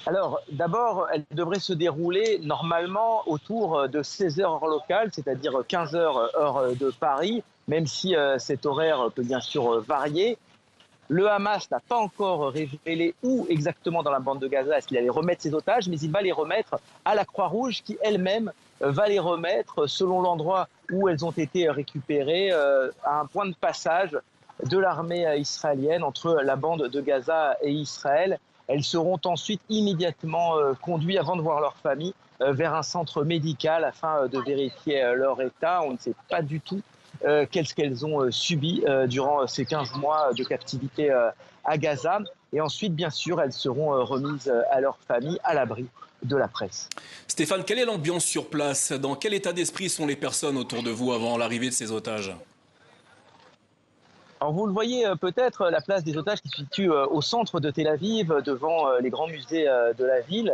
Alors, d'abord, elle devrait se dérouler normalement autour de 16 heures heure locale, c'est-à-dire 15 heures heure de Paris, même si cet horaire peut bien sûr varier. Le Hamas n'a pas encore révélé où exactement dans la bande de Gaza est-ce qu'il allait remettre ses otages, mais il va les remettre à la Croix-Rouge qui elle-même va les remettre selon l'endroit où elles ont été récupérées à un point de passage de l'armée israélienne entre la bande de Gaza et Israël. Elles seront ensuite immédiatement conduites avant de voir leur famille vers un centre médical afin de vérifier leur état. On ne sait pas du tout qu'est-ce qu'elles ont subi durant ces 15 mois de captivité à Gaza. Et ensuite, bien sûr, elles seront remises à leur famille à l'abri de la presse. Stéphane, quelle est l'ambiance sur place? Dans quel état d'esprit sont les personnes autour de vous avant l'arrivée de ces otages? Alors vous le voyez peut-être, la place des otages qui se situe au centre de Tel Aviv, devant les grands musées de la ville,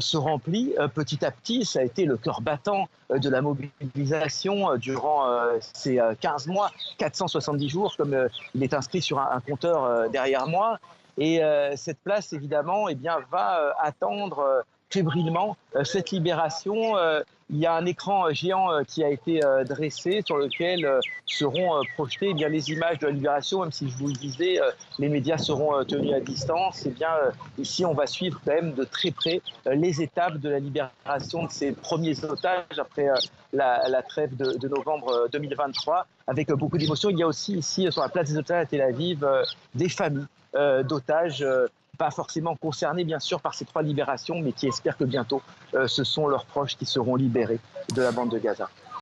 se remplit petit à petit. Ça a été le cœur battant de la mobilisation durant ces 15 mois, 470 jours, comme il est inscrit sur un compteur derrière moi. Et cette place, évidemment, eh bien, va attendre fébrilement cette libération. Il y a un écran géant qui a été dressé sur lequel seront projetées eh bien, les images de la libération, même si je vous le disais, les médias seront tenus à distance. Eh bien, ici, on va suivre quand même de très près les étapes de la libération de ces premiers otages après la trêve de novembre 2023, avec beaucoup d'émotion. Il y a aussi ici, sur la place des otages à Tel Aviv, des familles d'otages pas forcément concernés bien sûr par ces 3 libérations, mais qui espèrent que bientôt ce sont leurs proches qui seront libérés de la bande de Gaza.